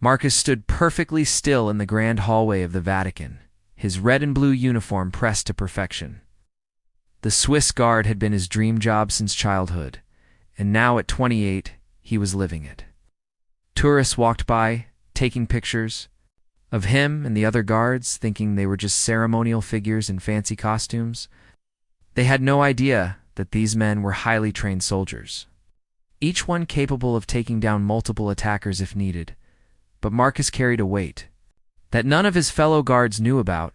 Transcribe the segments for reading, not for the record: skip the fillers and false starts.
Marcus stood perfectly still in the grand hallway of the Vatican, his red and blue uniform pressed to perfection. The Swiss Guard had been his dream job since childhood, and now at 28, he was living it. Tourists walked by, taking pictures of him and the other guards, thinking they were just ceremonial figures in fancy costumes. They had no idea that these men were highly trained soldiers, each one capable of taking down multiple attackers if needed. But Marcus carried a weight that none of his fellow guards knew about.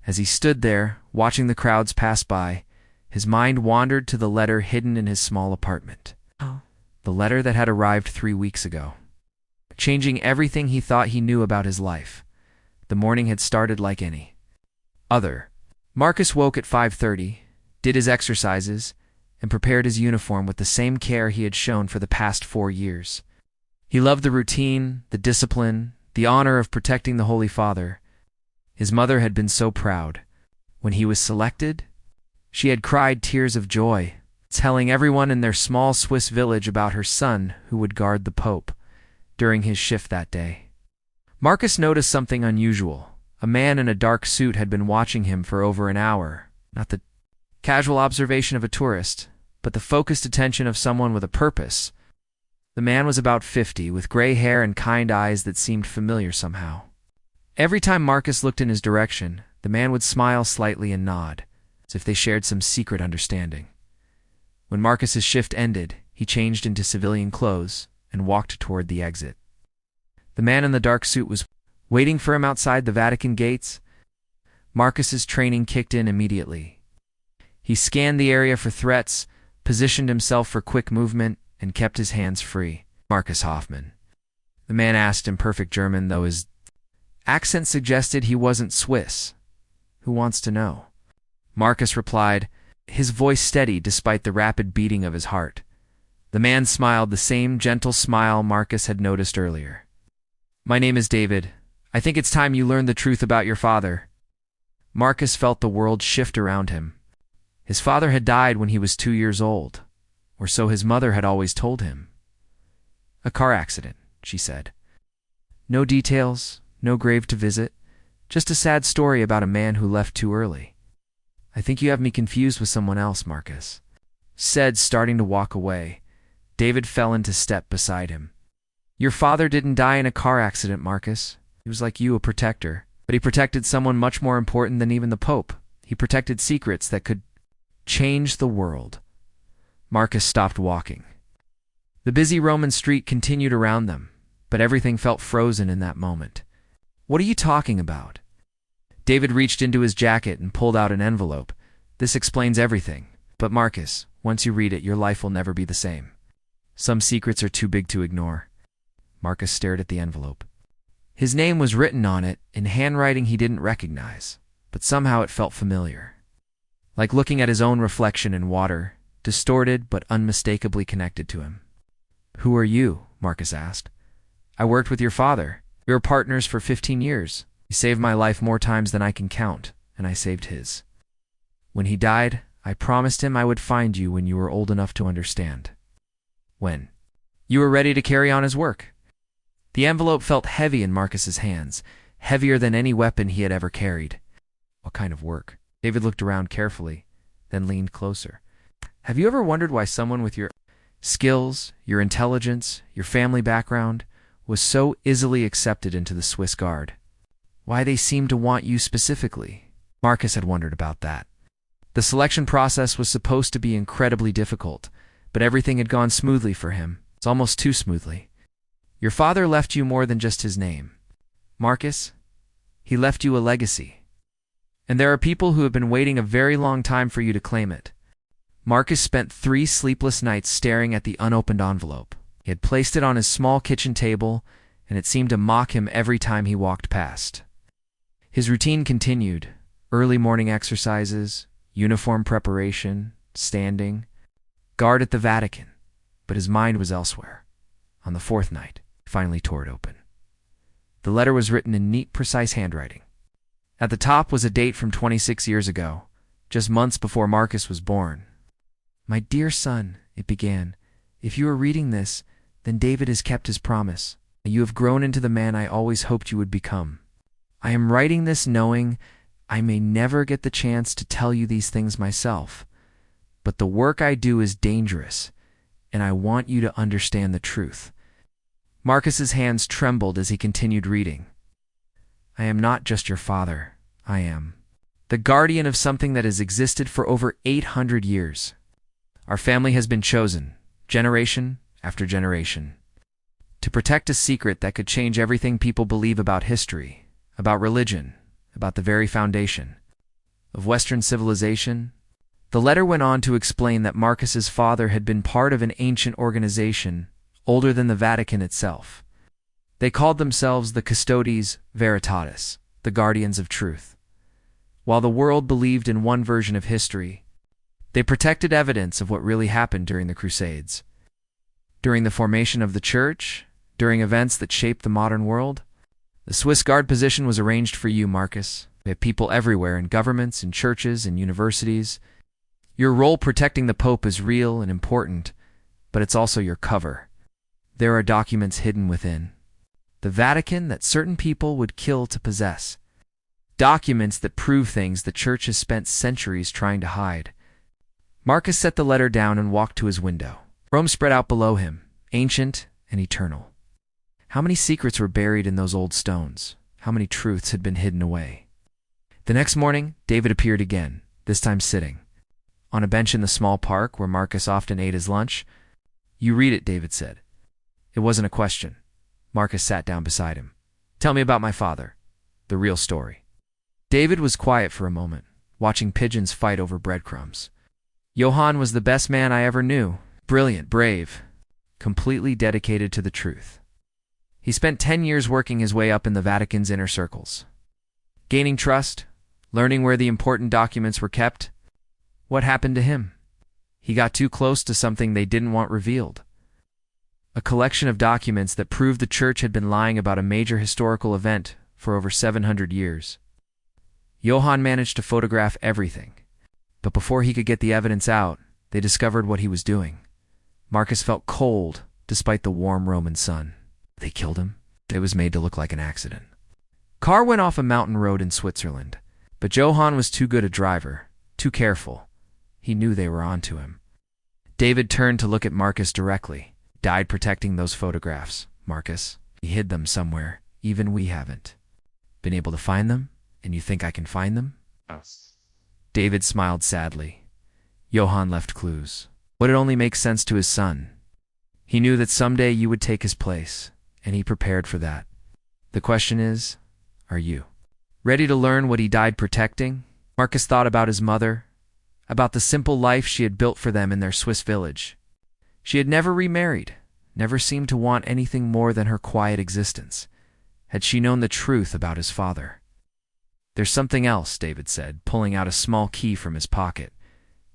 As he stood there, watching the crowds pass by, his mind wandered to the letter hidden in his small apartment. The letter that had arrived 3 weeks ago, changing everything he thought he knew about his life. The morning had started like any other. Marcus woke at 5:30, did his exercises, and prepared his uniform with the same care he had shown for the past 4 years. He loved the routine, the discipline, the honor of protecting the Holy Father. His mother had been so proud. When he was selected, she had cried tears of joy, telling everyone in their small Swiss village about her son who would guard the Pope during his shift that day. Marcus noticed something unusual. A man in a dark suit had been watching him for over an hour, not the casual observation of a tourist, but the focused attention of someone with a purpose. The man was about 50, with gray hair and kind eyes that seemed familiar somehow. Every time Marcus looked in his direction, the man would smile slightly and nod, as if they shared some secret understanding. When Marcus's shift ended, he changed into civilian clothes and walked toward the exit. The man in the dark suit was waiting for him outside the Vatican gates. Marcus's training kicked in immediately. He scanned the area for threats, positioned himself for quick movement, and kept his hands free. Marcus Hoffman. The man asked in perfect German, though his accent suggested he wasn't Swiss. Who wants to know? Marcus replied, his voice steady despite the rapid beating of his heart. The man smiled, the same gentle smile Marcus had noticed earlier. My name is David. I think it's time you learned the truth about your father. Marcus felt the world shift around him. His father had died when he was 2 years old, or so his mother had always told him. A car accident, she said. No details, no grave to visit, just a sad story about a man who left too early. I think you have me confused with someone else, Marcus said, starting to walk away. David fell into step beside him. Your father didn't die in a car accident, Marcus. He was like you, a protector. But he protected someone much more important than even the Pope. He protected secrets that could change the world. Marcus stopped walking. The busy Roman street continued around them, but everything felt frozen in that moment. What are you talking about? David reached into his jacket and pulled out an envelope. This explains everything. But Marcus, once you read it, your life will never be the same. Some secrets are too big to ignore. Marcus stared at the envelope. His name was written on it in handwriting he didn't recognize, but somehow it felt familiar. Like looking at his own reflection in water, distorted but unmistakably connected to him. Who are you? Marcus asked. I worked with your father. We were partners for 15 years. He saved my life more times than I can count, and I saved his. When he died, I promised him I would find you when you were old enough to understand. When you were ready to carry on his work. The envelope felt heavy in Marcus's hands, heavier than any weapon he had ever carried. What kind of work? David looked around carefully, then leaned closer. Have you ever wondered why someone with your skills, your intelligence, your family background was so easily accepted into the Swiss Guard? Why they seemed to want you specifically? Marcus had wondered about that. The selection process was supposed to be incredibly difficult, but everything had gone smoothly for him. It's almost too smoothly. Your father left you more than just his name. Marcus, he left you a legacy. And there are people who have been waiting a very long time for you to claim it. Marcus spent 3 sleepless nights staring at the unopened envelope. He had placed it on his small kitchen table, and it seemed to mock him every time he walked past. His routine continued: early morning exercises, uniform preparation, standing, guard at the Vatican. But his mind was elsewhere. On the 4th night, he finally tore it open. The letter was written in neat, precise handwriting. At the top was a date from 26 years ago, just months before Marcus was born. My dear son, it began, if you are reading this, then David has kept his promise. You have grown into the man I always hoped you would become. I am writing this knowing I may never get the chance to tell you these things myself, but the work I do is dangerous, and I want you to understand the truth. Marcus's hands trembled as he continued reading. I am not just your father. I am the guardian of something that has existed for over 800 years. Our family has been chosen, generation after generation, to protect a secret that could change everything people believe about history, about religion, about the very foundation of Western civilization. The letter went on to explain that Marcus's father had been part of an ancient organization older than the Vatican itself. They called themselves the Custodes Veritatis, the guardians of truth. While the world believed in one version of history, they protected evidence of what really happened during the Crusades. During the formation of the Church, during events that shaped the modern world, the Swiss Guard position was arranged for you, Marcus. We have people everywhere, in governments, in churches, in universities. Your role protecting the Pope is real and important, but it's also your cover. There are documents hidden within the Vatican that certain people would kill to possess. Documents that prove things the Church has spent centuries trying to hide. Marcus set the letter down and walked to his window. Rome spread out below him, ancient and eternal. How many secrets were buried in those old stones? How many truths had been hidden away? The next morning, David appeared again, this time sitting on a bench in the small park where Marcus often ate his lunch. You read it, David said. It wasn't a question. Marcus sat down beside him. Tell me about my father, the real story. David was quiet for a moment, watching pigeons fight over breadcrumbs. Johann was the best man I ever knew. Brilliant, brave, completely dedicated to the truth. He spent 10 years working his way up in the Vatican's inner circles, gaining trust, learning where the important documents were kept. What happened to him? He got too close to something they didn't want revealed. A collection of documents that proved the Church had been lying about a major historical event for over 700 years. Johann managed to photograph everything, but before he could get the evidence out, they discovered what he was doing. Marcus felt cold despite the warm Roman sun. They killed him. It was made to look like an accident. Car went off a mountain road in Switzerland, but Johann was too good a driver, too careful. He knew they were onto him. David turned to look at Marcus directly. Died protecting those photographs, Marcus. He hid them somewhere. Even we haven't been able to find them, and you think I can find them? Us. David smiled sadly. Johann left clues. Would it only make sense to his son? He knew that someday you would take his place, and he prepared for that. The question is, are you ready to learn what he died protecting? Marcus thought about his mother, about the simple life she had built for them in their Swiss village. She had never remarried, never seemed to want anything more than her quiet existence. Had she known the truth about his father? There's something else, David said, pulling out a small key from his pocket.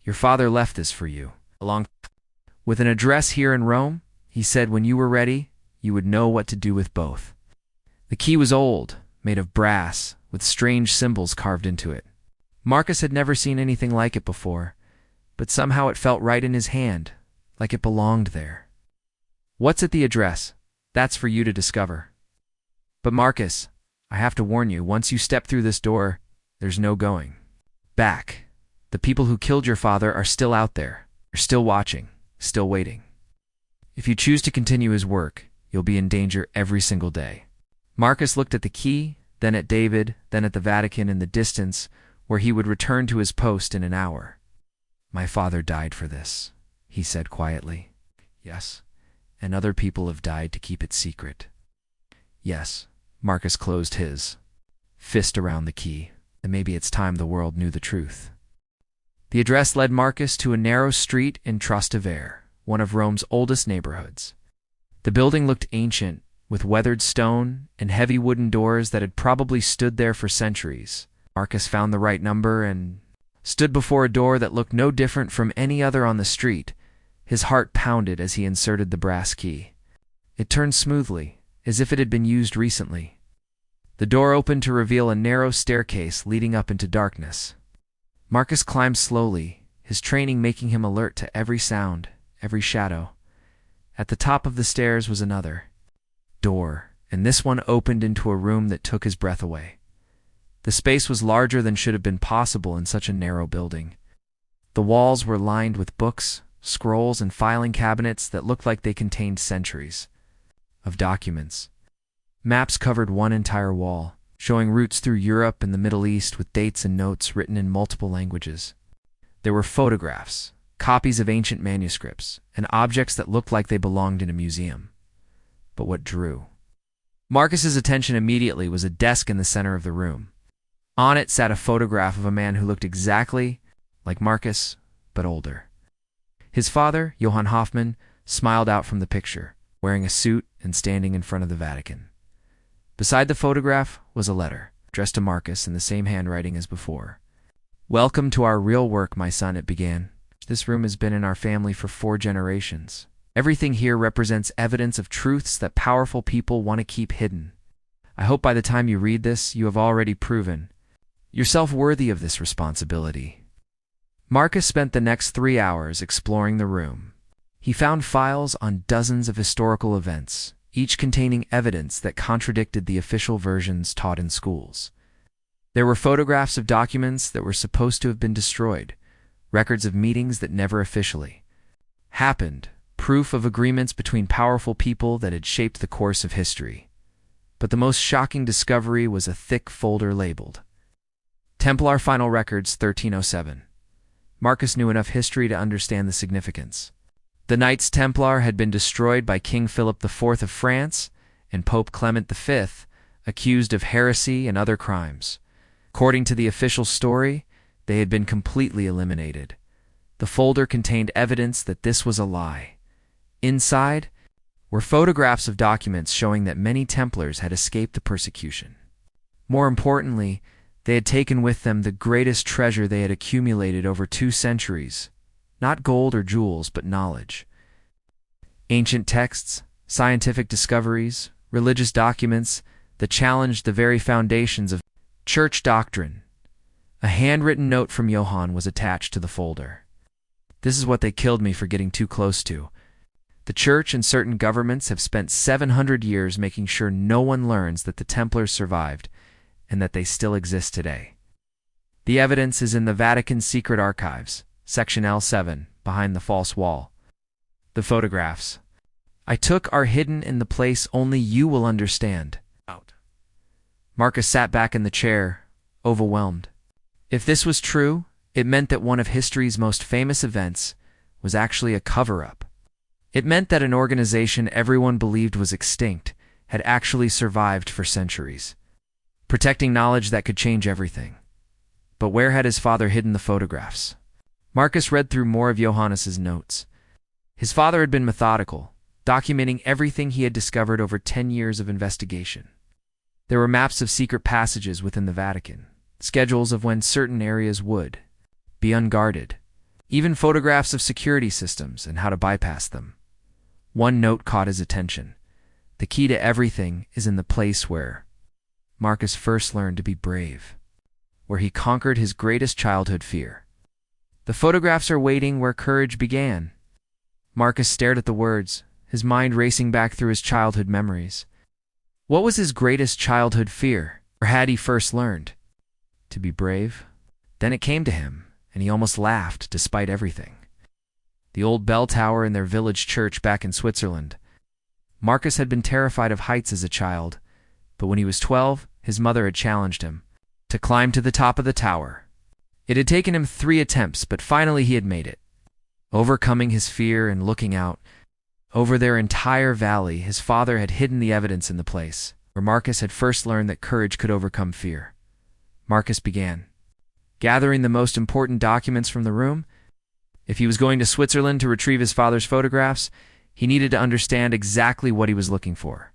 Your father left this for you, along with an address here in Rome. He said when you were ready, you would know what to do with both. The key was old, made of brass, with strange symbols carved into it. Marcus had never seen anything like it before, but somehow it felt right in his hand, like it belonged there. What's at the address? That's for you to discover. But Marcus, I have to warn you, once you step through this door, there's no going back. The people who killed your father are still out there. They're still watching, still waiting. If you choose to continue his work, you'll be in danger every single day. Marcus looked at the key, then at David, then at the Vatican in the distance, where he would return to his post in an hour. My father died for this, he said quietly. Yes, and other people have died to keep it secret. Yes, Marcus closed his fist around the key, and maybe it's time the world knew the truth. The address led Marcus to a narrow street in Trastevere, one of Rome's oldest neighborhoods. The building looked ancient, with weathered stone and heavy wooden doors that had probably stood there for centuries. Marcus found the right number and stood before a door that looked no different from any other on the street. His heart pounded as he inserted the brass key. It turned smoothly, as if it had been used recently. The door opened to reveal a narrow staircase leading up into darkness. Marcus climbed slowly, his training making him alert to every sound, every shadow. At the top of the stairs was another, door, and this one opened into a room that took his breath away. The space was larger than should have been possible in such a narrow building. The walls were lined with books, scrolls, and filing cabinets that looked like they contained centuries of documents. Maps covered one entire wall, showing routes through Europe and the Middle East with dates and notes written in multiple languages. There were photographs, copies of ancient manuscripts, and objects that looked like they belonged in a museum. But what drew Marcus's attention immediately was a desk in the center of the room. On it sat a photograph of a man who looked exactly like Marcus, but older. His father, Johann Hoffmann, smiled out from the picture, wearing a suit and standing in front of the Vatican. Beside the photograph was a letter, addressed to Marcus in the same handwriting as before. "Welcome to our real work, my son," it began. "This room has been in our family for 4 generations. Everything here represents evidence of truths that powerful people want to keep hidden. I hope by the time you read this, you have already proven yourself worthy of this responsibility." Marcus spent the next 3 hours exploring the room. He found files on dozens of historical events, each containing evidence that contradicted the official versions taught in schools. There were photographs of documents that were supposed to have been destroyed, records of meetings that never officially happened, proof of agreements between powerful people that had shaped the course of history. But the most shocking discovery was a thick folder labeled Templar Final Records 1307. Marcus knew enough history to understand the significance. The Knights Templar had been destroyed by King Philip IV of France and Pope Clement V, accused of heresy and other crimes. According to the official story, they had been completely eliminated. The folder contained evidence that this was a lie. Inside were photographs of documents showing that many Templars had escaped the persecution. More importantly, they had taken with them the greatest treasure they had accumulated over 2 centuries. Not gold or jewels, but knowledge. Ancient texts, scientific discoveries, religious documents that challenged the very foundations of church doctrine. A handwritten note from Johann was attached to the folder. "This is what they killed me for getting too close to. The church and certain governments have spent 700 years making sure no one learns that the Templars survived and that they still exist today. The evidence is in the Vatican's secret archives, Section L7, behind the false wall. The photographs I took are hidden in the place only you will understand." Marcus sat back in the chair, overwhelmed. If this was true, it meant that one of history's most famous events was actually a cover-up. It meant that an organization everyone believed was extinct had actually survived for centuries, protecting knowledge that could change everything. But where had his father hidden the photographs? Marcus read through more of Johannes's notes. His father had been methodical, documenting everything he had discovered over 10 years of investigation. There were maps of secret passages within the Vatican, schedules of when certain areas would be unguarded, even photographs of security systems and how to bypass them. One note caught his attention. "The key to everything is in the place where Marcus first learned to be brave, where he conquered his greatest childhood fear. The photographs are waiting where courage began." Marcus stared at the words, his mind racing back through his childhood memories. What was his greatest childhood fear, or had he first learned? To be brave? Then it came to him, and he almost laughed despite everything. The old bell tower in their village church back in Switzerland. Marcus had been terrified of heights as a child, but when he was 12, his mother had challenged him to climb to the top of the tower. It had taken him 3 attempts, but finally he had made it. Overcoming his fear and looking out over their entire valley, his father had hidden the evidence in the place where Marcus had first learned that courage could overcome fear. Marcus began gathering the most important documents from the room. If he was going to Switzerland to retrieve his father's photographs, he needed to understand exactly what he was looking for.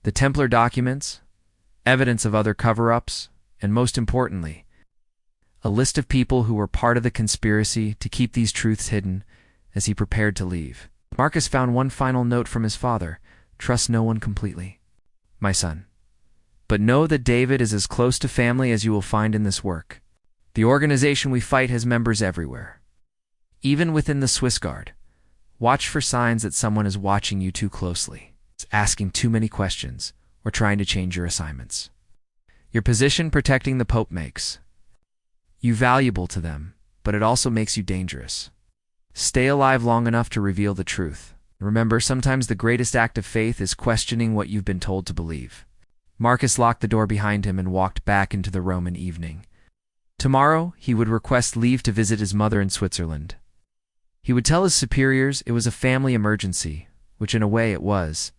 The Templar documents, evidence of other cover-ups, and most importantly, a list of people who were part of the conspiracy to keep these truths hidden as he prepared to leave. Marcus found one final note from his father: "Trust no one completely, my son. But know that David is as close to family as you will find in this work. The organization we fight has members everywhere, even within the Swiss Guard. Watch for signs that someone is watching you too closely." asking too many questions, or trying to change your assignments. Your position protecting the Pope makes you valuable to them, but it also makes you dangerous. Stay alive long enough to reveal the truth. Remember, sometimes the greatest act of faith is questioning what you've been told to believe. Marcus locked the door behind him and walked back into the Roman evening. Tomorrow, he would request leave to visit his mother in Switzerland. He would tell his superiors it was a family emergency, which in a way it was.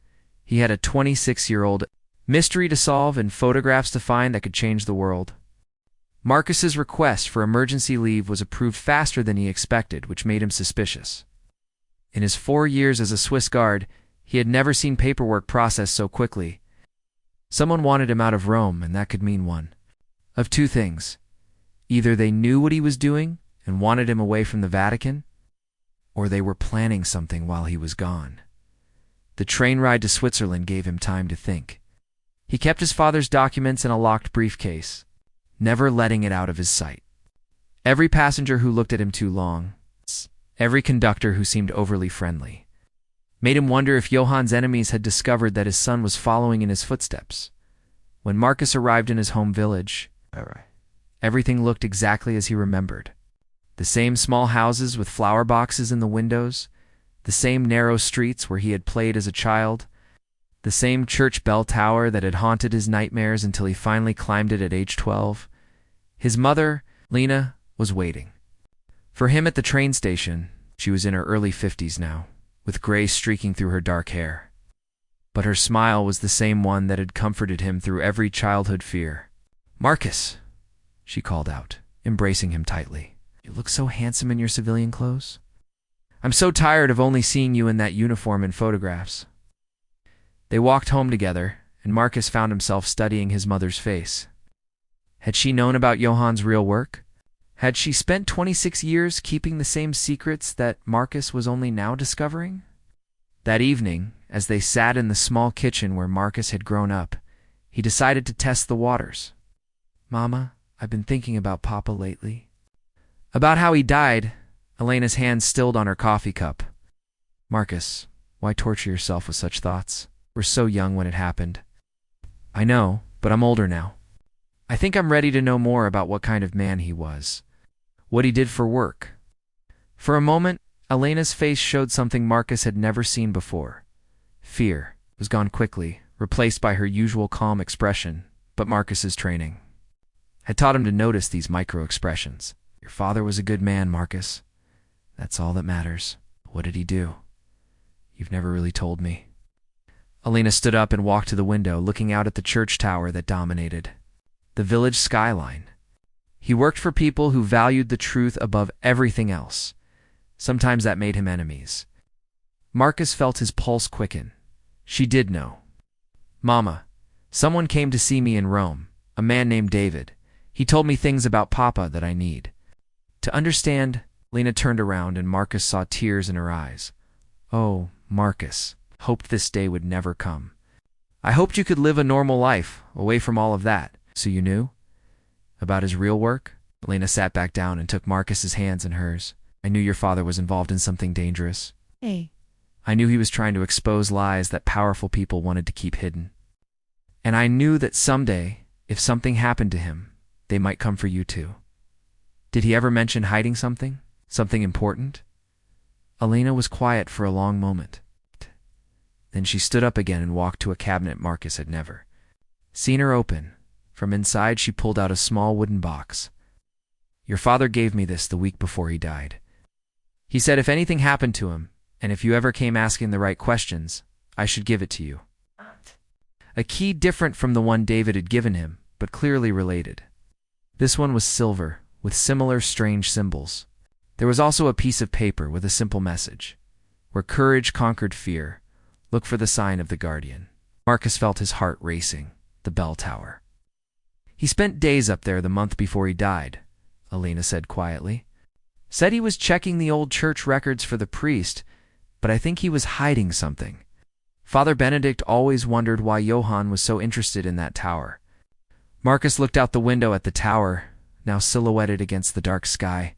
He had a 26-year-old mystery to solve and photographs to find that could change the world. Marcus's request for emergency leave was approved faster than he expected, which made him suspicious. In his 4 years as a Swiss guard, he had never seen paperwork processed so quickly. Someone wanted him out of Rome, and that could mean one of two things. Either they knew what he was doing and wanted him away from the Vatican, or they were planning something while he was gone. The train ride to Switzerland gave him time to think. He kept his father's documents in a locked briefcase, never letting it out of his sight. Every passenger who looked at him too long, every conductor who seemed overly friendly, made him wonder if Johann's enemies had discovered that his son was following in his footsteps. When Marcus arrived in his home village, everything looked exactly as he remembered. The same small houses with flower boxes in the windows, the same narrow streets where he had played as a child, the same church bell tower that had haunted his nightmares until he finally climbed it at age 12. His mother, Lena, was waiting for him at the train station. She was in her early 50s now, with gray streaking through her dark hair. But her smile was the same one that had comforted him through every childhood fear. "Marcus," she called out, embracing him tightly. "You look so handsome in your civilian clothes. I'm so tired of only seeing you in that uniform in photographs." They walked home together, and Marcus found himself studying his mother's face. Had she known about Johann's real work? Had she spent 26 years keeping the same secrets that Marcus was only now discovering? That evening, as they sat in the small kitchen where Marcus had grown up, he decided to test the waters. "Mama, I've been thinking about Papa lately." "About how he died?" Elena's hand stilled on her coffee cup. "Marcus, why torture yourself with such thoughts? We're so young when it happened." "I know, but I'm older now. I think I'm ready to know more about what kind of man he was, what he did for work." For a moment, Elena's face showed something Marcus had never seen before. Fear was gone quickly, replaced by her usual calm expression, but Marcus's training had taught him to notice these micro-expressions. "Your father was a good man, Marcus. That's all that matters. What did he do? You've never really told me." Elena stood up and walked to the window, looking out at the church tower that dominated the village skyline. He worked for people who valued the truth above everything else. Sometimes that made him enemies. Marcus felt his pulse quicken. She did know. "Mama, someone came to see me in Rome, a man named David. He told me things about Papa that I need to understand." Lena turned around and Marcus saw tears in her eyes. "Oh, Marcus, hoped this day would never come. I hoped you could live a normal life, away from all of that." "So you knew about his real work?" Elena sat back down and took Marcus's hands in hers. "I knew your father was involved in something dangerous. Hey. I knew he was trying to expose lies that powerful people wanted to keep hidden. And I knew that someday, if something happened to him, they might come for you too. Did he ever mention hiding something? Something important?" Elena was quiet for a long moment. Then she stood up again and walked to a cabinet Marcus had never seen her open. From inside, she pulled out a small wooden box. "Your father gave me this the week before he died. He said if anything happened to him, and if you ever came asking the right questions, I should give it to you." A key different from the one David had given him, but clearly related. This one was silver, with similar strange symbols. There was also a piece of paper with a simple message. "Where courage conquered fear, look for the sign of the guardian." Marcus felt his heart racing. The bell tower. "He spent days up there the month before he died," Elena said quietly. "Said he was checking the old church records for the priest, but I think he was hiding something. Father Benedict always wondered why Johann was so interested in that tower." Marcus looked out the window at the tower, now silhouetted against the dark sky.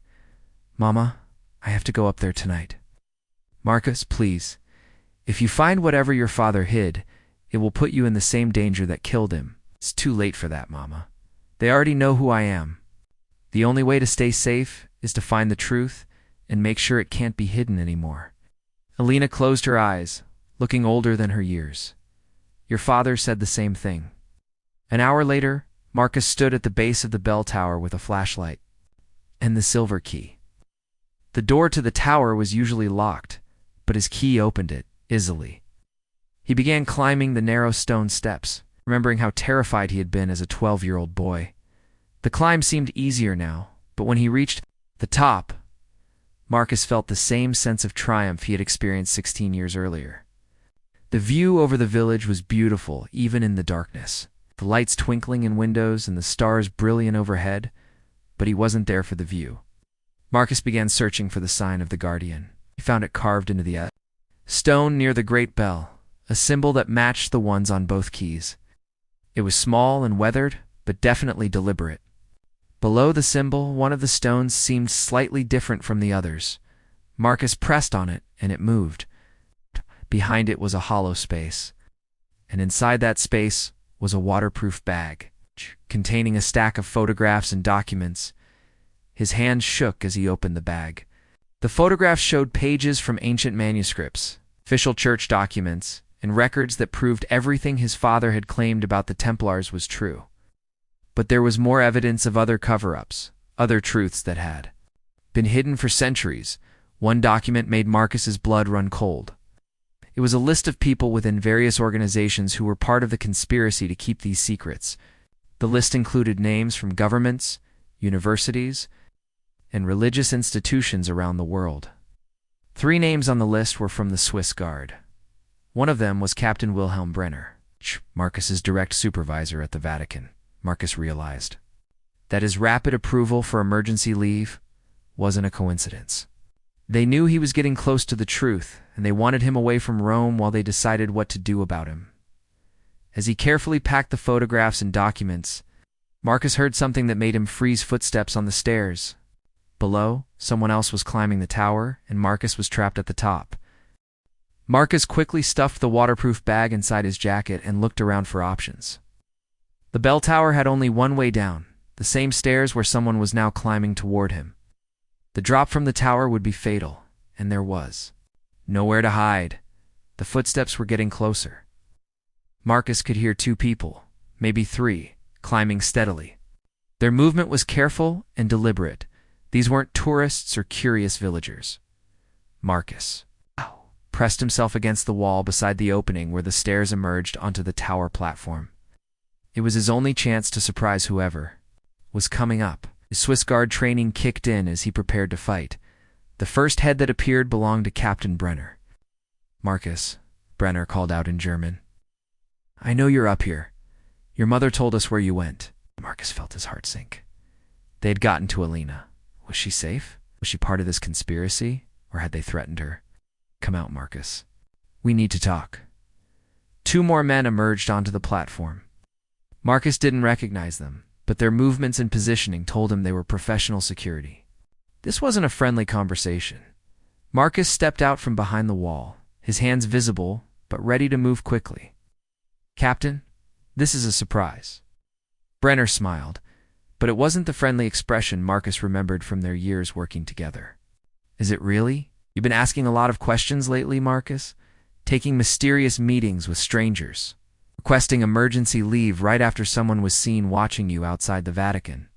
"Mama, I have to go up there tonight." "Marcus, please. If you find whatever your father hid, it will put you in the same danger that killed him. It's too late for that, Mama. They already know who I am. The only way to stay safe is to find the truth and make sure it can't be hidden anymore." Alina closed her eyes, looking older than her years. "Your father said the same thing." An hour later, Marcus stood at the base of the bell tower with a flashlight and the silver key. The door to the tower was usually locked, but his key opened it easily. He began climbing the narrow stone steps, remembering how terrified he had been as a 12-year-old boy. The climb seemed easier now, but when he reached the top, Marcus felt the same sense of triumph he had experienced 16 years earlier. The view over the village was beautiful, even in the darkness, the lights twinkling in windows and the stars brilliant overhead, but he wasn't there for the view. Marcus began searching for the sign of the Guardian. He found it carved into the stone near the great bell, a symbol that matched the ones on both keys. It was small and weathered, but definitely deliberate. Below the symbol, one of the stones seemed slightly different from the others. Marcus pressed on it, and it moved. Behind it was a hollow space, and inside that space was a waterproof bag, containing a stack of photographs and documents. His hand shook as he opened the bag. The photographs showed pages from ancient manuscripts, official church documents, and records that proved everything his father had claimed about the Templars was true. But there was more evidence of other cover-ups, other truths that had been hidden for centuries. One document made Marcus's blood run cold. It was a list of people within various organizations who were part of the conspiracy to keep these secrets. The list included names from governments, universities, and religious institutions around the world. 3 names on the list were from the Swiss Guard. One of them was Captain Wilhelm Brenner, Marcus's direct supervisor at the Vatican. Marcus realized that his rapid approval for emergency leave wasn't a coincidence. They knew he was getting close to the truth, and they wanted him away from Rome while they decided what to do about him. As he carefully packed the photographs and documents, Marcus heard something that made him freeze footsteps on the stairs. Below, someone else was climbing the tower, and Marcus was trapped at the top. Marcus quickly stuffed the waterproof bag inside his jacket and looked around for options. The bell tower had only one way down, the same stairs where someone was now climbing toward him. The drop from the tower would be fatal, and there was nowhere to hide. The footsteps were getting closer. Marcus could hear 2 people, maybe 3, climbing steadily. Their movement was careful and deliberate. These weren't tourists or curious villagers. Marcus pressed himself against the wall beside the opening where the stairs emerged onto the tower platform. It was his only chance to surprise whoever was coming up. His Swiss Guard training kicked in as he prepared to fight. The first head that appeared belonged to Captain Brenner. "Marcus," Brenner called out in German. "I know you're up here. Your mother told us where you went." Marcus felt his heart sink. They had gotten to Alina. Was she safe? Was she part of this conspiracy? Or had they threatened her? "Come out, Marcus. We need to talk." 2 more men emerged onto the platform. Marcus didn't recognize them, but their movements and positioning told him they were professional security. This wasn't a friendly conversation. Marcus stepped out from behind the wall, his hands visible, but ready to move quickly. "Captain, this is a surprise." Brenner smiled, but it wasn't the friendly expression Marcus remembered from their years working together. "Is it really? You've been asking a lot of questions lately, Marcus? Taking mysterious meetings with strangers, requesting emergency leave right after someone was seen watching you outside the Vatican.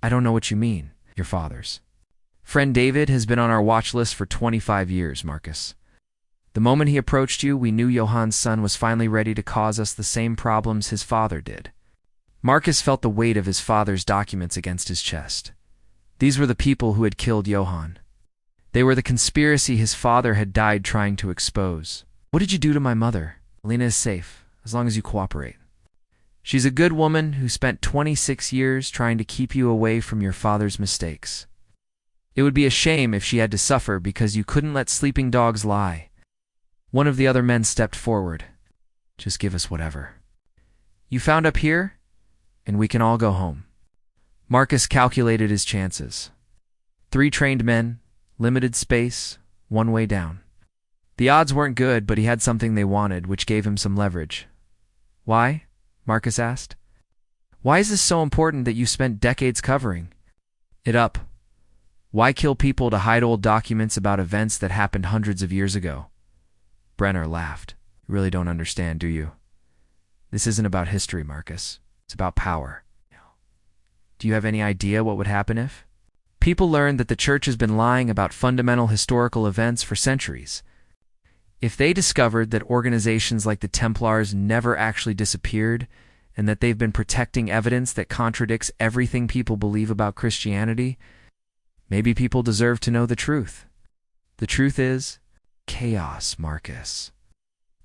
I don't know what you mean, your father's. Friend David has been on our watch list for 25 years, Marcus. The moment he approached you, we knew Johann's son was finally ready to cause us the same problems his father did." Marcus felt the weight of his father's documents against his chest. These were the people who had killed Johann. They were the conspiracy his father had died trying to expose. "What did you do to my mother? Alina is safe, as long as you cooperate. She's a good woman who spent 26 years trying to keep you away from your father's mistakes. It would be a shame if she had to suffer because you couldn't let sleeping dogs lie." One of the other men stepped forward. "Just give us whatever you found up here, and we can all go home." Marcus calculated his chances. 3 trained men, limited space, 1 way down. The odds weren't good, but he had something they wanted, which gave him some leverage. Why? Marcus asked. Why is this so important that you spent decades covering it up? Why kill people to hide old documents about events that happened hundreds of years ago? Brenner laughed. You really don't understand, do you? This isn't about history, Marcus. It's about power. Do you have any idea what would happen if? People learned that the church has been lying about fundamental historical events for centuries. If they discovered that organizations like the Templars never actually disappeared, and that they've been protecting evidence that contradicts everything people believe about Christianity, maybe people deserve to know the truth. The truth is chaos, Marcus.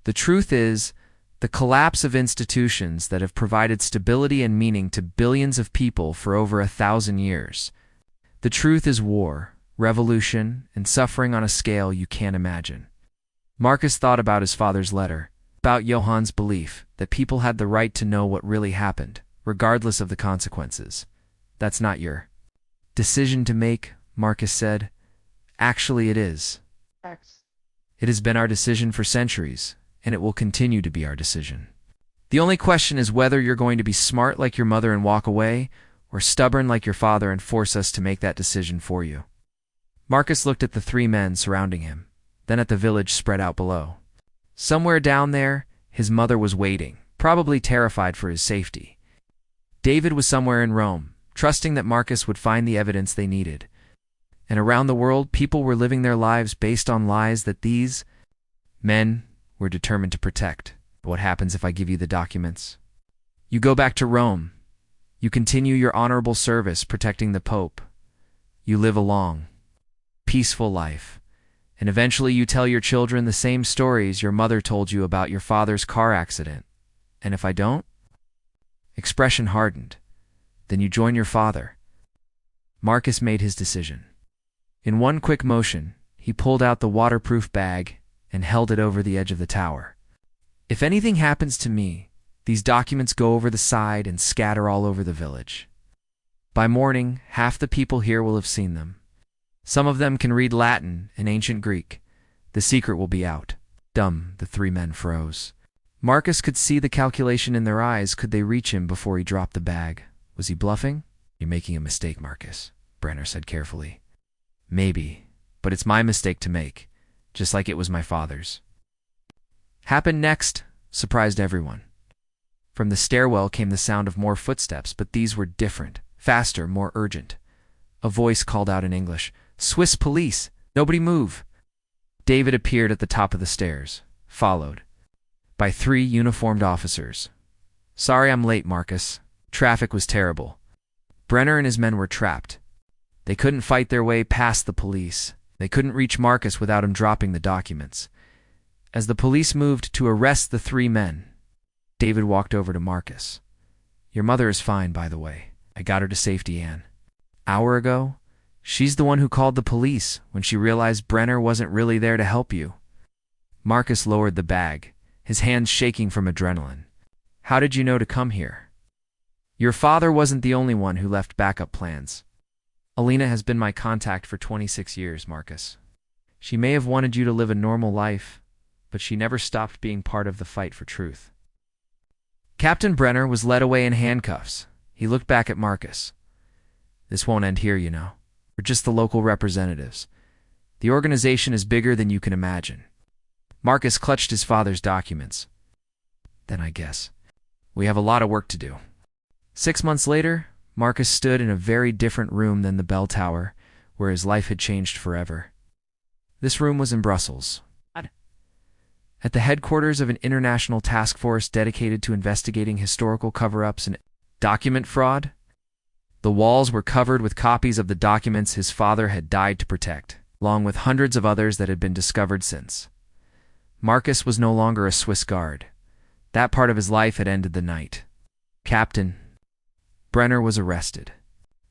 The truth is the collapse of institutions that have provided stability and meaning to billions of people for over 1,000 years. The truth is war, revolution, and suffering on a scale you can't imagine. Marcus thought about his father's letter, about Johann's belief that people had the right to know what really happened, regardless of the consequences. That's not your decision to make, Marcus said. Actually, it is. It has been our decision for centuries, and it will continue to be our decision. The only question is whether you're going to be smart like your mother and walk away, or stubborn like your father and force us to make that decision for you. Marcus looked at the three men surrounding him, then at the village spread out below. Somewhere down there, his mother was waiting, probably terrified for his safety. David was somewhere in Rome, trusting that Marcus would find the evidence they needed. And around the world, people were living their lives based on lies that these men were determined to protect. What happens if I give you the documents? You go back to Rome. You continue your honorable service protecting the Pope. You live a long, peaceful life. And eventually you tell your children the same stories your mother told you about your father's car accident. And if I don't? Expression hardened. Then you join your father. Marcus made his decision. In one quick motion, he pulled out the waterproof bag and held it over the edge of the tower. If anything happens to me, these documents go over the side and scatter all over the village. By morning, half the people here will have seen them. Some of them can read Latin and ancient Greek. The secret will be out. Dumb, the three men froze. Marcus could see the calculation in their eyes. Could they reach him before he dropped the bag? Was he bluffing? You're making a mistake, Marcus, Brenner said carefully. Maybe, but it's my mistake to make, just like it was my father's. Happened next surprised everyone. From the stairwell came the sound of more footsteps, but these were different, faster, more urgent. A voice called out in English, "Swiss police! Nobody move!" David appeared at the top of the stairs, followed by 3 uniformed officers. Sorry I'm late, Marcus. Traffic was terrible. Brenner and his men were trapped. They couldn't fight their way past the police. They couldn't reach Marcus without him dropping the documents. As the police moved to arrest the 3 men, David walked over to Marcus. Your mother is fine, by the way. I got her to safety, Anne. Hour ago, she's the one who called the police when she realized Brenner wasn't really there to help you. Marcus lowered the bag, his hands shaking from adrenaline. How did you know to come here? Your father wasn't the only one who left backup plans. Alina has been my contact for 26 years, Marcus. She may have wanted you to live a normal life, but she never stopped being part of the fight for truth. Captain Brenner was led away in handcuffs. He looked back at Marcus. This won't end here, you know. We're just the local representatives. The organization is bigger than you can imagine. Marcus clutched his father's documents. Then I guess we have a lot of work to do. 6 months later, Marcus stood in a very different room than the bell tower, where his life had changed forever. This room was in Brussels, at the headquarters of an international task force dedicated to investigating historical cover-ups and document fraud. The walls were covered with copies of the documents his father had died to protect, along with hundreds of others that had been discovered since. Marcus was no longer a Swiss guard. That part of his life had ended the night. Captain Brenner was arrested.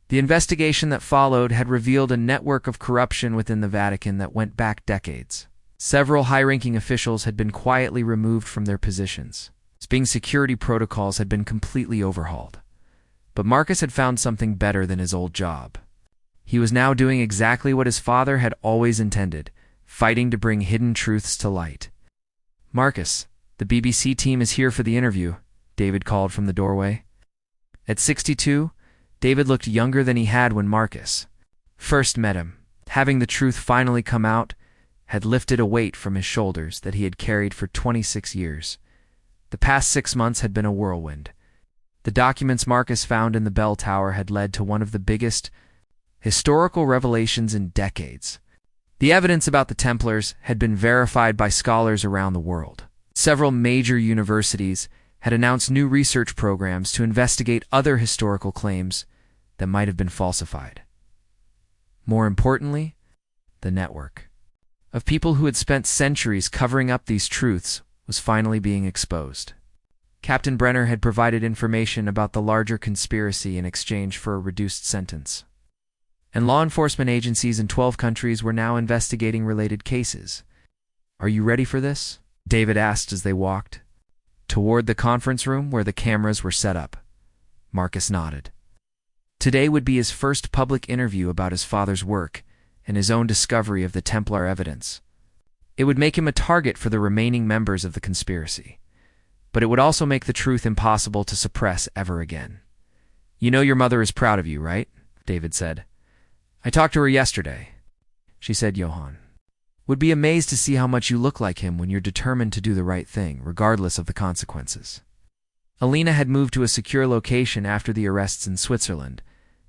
The investigation that followed had revealed a network of corruption within the Vatican that went back decades. Several high-ranking officials had been quietly removed from their positions. Spain's security protocols had been completely overhauled. But Marcus had found something better than his old job. He was now doing exactly what his father had always intended, fighting to bring hidden truths to light. "Marcus, the BBC team is here for the interview," David called from the doorway. At 62, David looked younger than he had when Marcus first met him. Having the truth finally come out had lifted a weight from his shoulders that he had carried for 26 years. The past 6 months had been a whirlwind. The documents Marcus found in the bell tower had led to one of the biggest historical revelations in decades. The evidence about the Templars had been verified by scholars around the world. Several major universities had announced new research programs to investigate other historical claims that might have been falsified. More importantly, the network of people who had spent centuries covering up these truths was finally being exposed. Captain Brenner had provided information about the larger conspiracy in exchange for a reduced sentence. And law enforcement agencies in 12 countries were now investigating related cases. "Are you ready for this?" David asked as they walked toward the conference room where the cameras were set up. Marcus nodded. Today would be his first public interview about his father's work and his own discovery of the Templar evidence. It would make him a target for the remaining members of the conspiracy, but it would also make the truth impossible to suppress ever again. "You know your mother is proud of you, right?" David said. "I talked to her yesterday. She said Johann would be amazed to see how much you look like him when you're determined to do the right thing, regardless of the consequences." Alina had moved to a secure location after the arrests in Switzerland,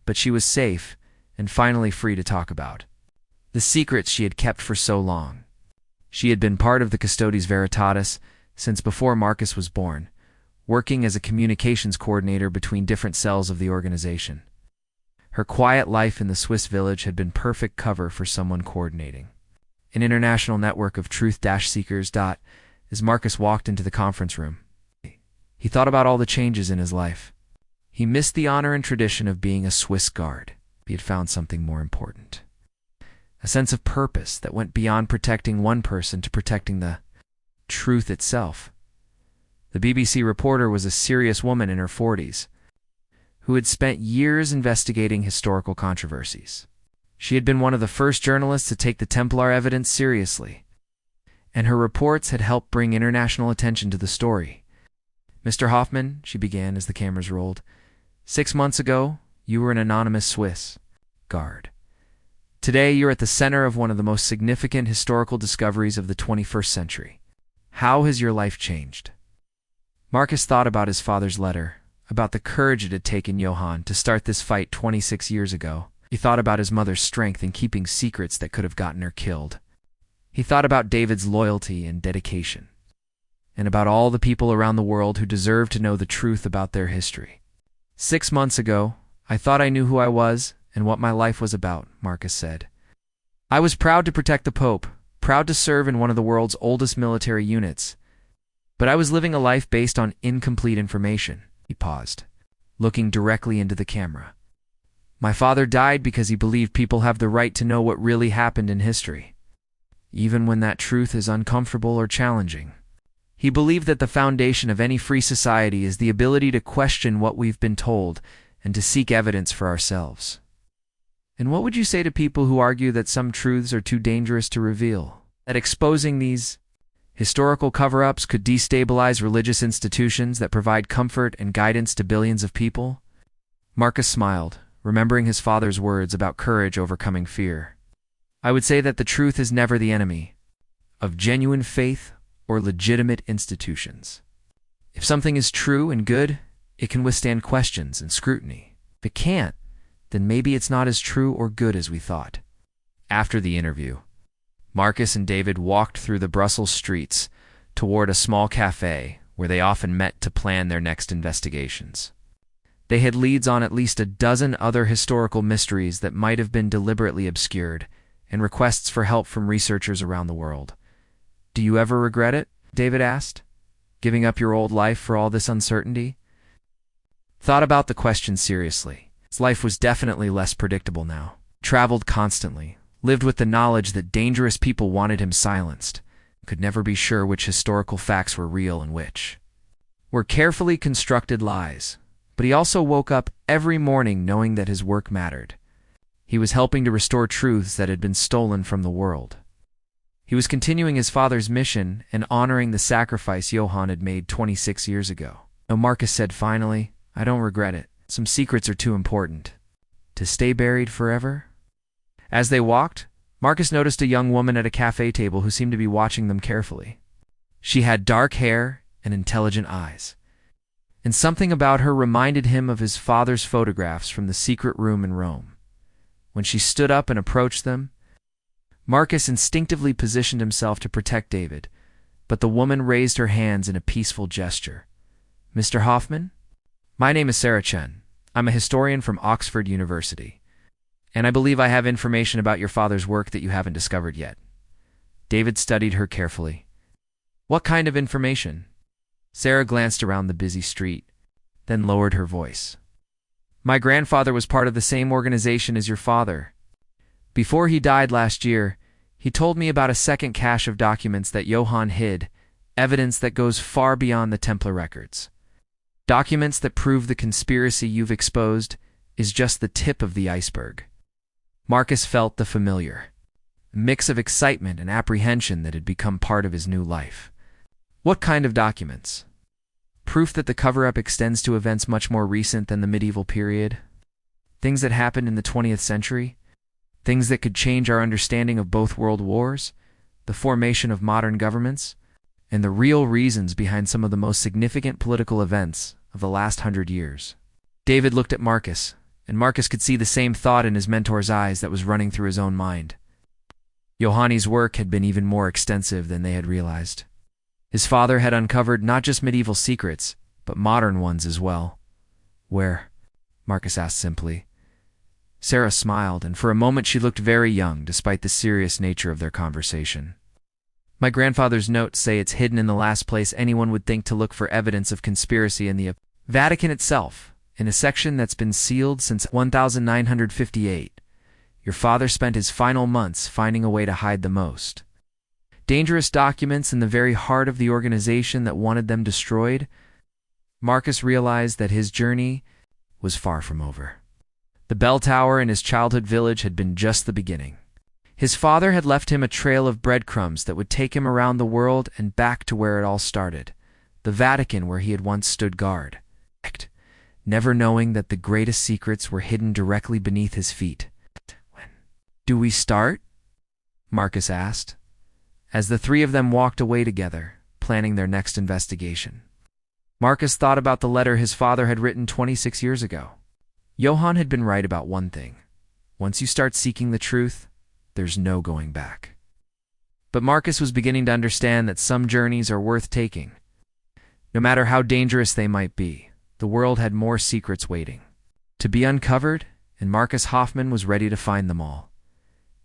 but she was safe and finally free to talk about the secrets she had kept for so long. She had been part of the Custodes Veritatis since before Marcus was born, working as a communications coordinator between different cells of the organization. Her quiet life in the Swiss village had been perfect cover for someone coordinating an international network of truth-seekers. As Marcus walked into the conference room, he thought about all the changes in his life. He missed the honor and tradition of being a Swiss guard. He had found something more important. A sense of purpose that went beyond protecting one person to protecting the truth itself. The BBC reporter was a serious woman in her 40s who had spent years investigating historical controversies. She had been one of the first journalists to take the Templar evidence seriously, and her reports had helped bring international attention to the story. "Mr. Hoffman," she began as the cameras rolled, "6 months ago, you were an anonymous Swiss guard. Today, you're at the center of one of the most significant historical discoveries of the 21st century. How has your life changed?" Marcus thought about his father's letter, about the courage it had taken Johann to start this fight 26 years ago. He thought about his mother's strength in keeping secrets that could have gotten her killed. He thought about David's loyalty and dedication, and about all the people around the world who deserve to know the truth about their history. "6 months ago, I thought I knew who I was and what my life was about," Marcus said. "I was proud to protect the Pope, proud to serve in one of the world's oldest military units, but I was living a life based on incomplete information." He paused, looking directly into the camera. "My father died because he believed people have the right to know what really happened in history, even when that truth is uncomfortable or challenging. He believed that the foundation of any free society is the ability to question what we've been told and to seek evidence for ourselves." "And what would you say to people who argue that some truths are too dangerous to reveal? That exposing these historical cover-ups could destabilize religious institutions that provide comfort and guidance to billions of people?" Marcus smiled, remembering his father's words about courage overcoming fear. "I would say that the truth is never the enemy of genuine faith or legitimate institutions. If something is true and good, it can withstand questions and scrutiny. If it can't, then maybe it's not as true or good as we thought." After the interview, Marcus and David walked through the Brussels streets toward a small cafe where they often met to plan their next investigations. They had leads on at least a dozen other historical mysteries that might have been deliberately obscured, and requests for help from researchers around the world. "Do you ever regret it?" David asked. "Giving up your old life for all this uncertainty?" Thought about the question seriously. His life was definitely less predictable now. Traveled constantly, lived with the knowledge that dangerous people wanted him silenced, could never be sure which historical facts were real and which were carefully constructed lies. But he also woke up every morning knowing that his work mattered. He was helping to restore truths that had been stolen from the world. He was continuing his father's mission and honoring the sacrifice Johann had made 26 years ago. No, Marcus said finally, I don't regret it. Some secrets are too important to stay buried forever. As they walked, Marcus noticed a young woman at a cafe table who seemed to be watching them carefully. She had dark hair and intelligent eyes, and something about her reminded him of his father's photographs from the secret room in Rome. When she stood up and approached them, Marcus instinctively positioned himself to protect David, but the woman raised her hands in a peaceful gesture. Mr. Hoffman? My name is Sarah Chen. I'm a historian from Oxford University, and I believe I have information about your father's work that you haven't discovered yet. David studied her carefully. What kind of information? Sarah glanced around the busy street, then lowered her voice. My grandfather was part of the same organization as your father. Before he died last year, he told me about a second cache of documents that Johann hid, evidence that goes far beyond the Templar records. Documents that prove the conspiracy you've exposed is just the tip of the iceberg. Marcus felt the familiar mix of excitement and apprehension that had become part of his new life. What kind of documents? Proof that the cover-up extends to events much more recent than the medieval period? Things that happened in the 20th century? Things that could change our understanding of both world wars, the formation of modern governments, and the real reasons behind some of the most significant political events of the last 100 years. David looked at Marcus, and Marcus could see the same thought in his mentor's eyes that was running through his own mind. Johanni's work had been even more extensive than they had realized. His father had uncovered not just medieval secrets, but modern ones as well. Where? Marcus asked simply. Sarah smiled, and for a moment she looked very young, despite the serious nature of their conversation. My grandfather's notes say it's hidden in the last place anyone would think to look for evidence of conspiracy in the Vatican itself, in a section that's been sealed since 1958. Your father spent his final months finding a way to hide the most dangerous documents in the very heart of the organization that wanted them destroyed. Marcus realized that his journey was far from over. The bell tower in his childhood village had been just the beginning. His father had left him a trail of breadcrumbs that would take him around the world and back to where it all started, the Vatican where he had once stood guard, never knowing that the greatest secrets were hidden directly beneath his feet. When do we start? Marcus asked, as the three of them walked away together, planning their next investigation. Marcus thought about the letter his father had written 26 years ago. Johann had been right about one thing. Once you start seeking the truth, there's no going back. But Marcus was beginning to understand that some journeys are worth taking. No matter how dangerous they might be, the world had more secrets waiting to be uncovered, and Marcus Hoffman was ready to find them all.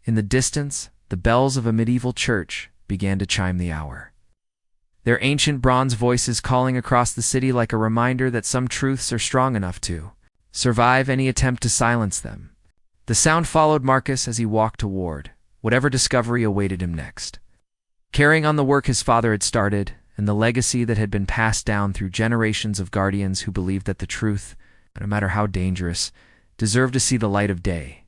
In the distance, the bells of a medieval church began to chime the hour, their ancient bronze voices calling across the city like a reminder that some truths are strong enough to survive any attempt to silence them. The sound followed Marcus as he walked toward whatever discovery awaited him next, carrying on the work his father had started and the legacy that had been passed down through generations of guardians who believed that the truth, no matter how dangerous, deserved to see the light of day.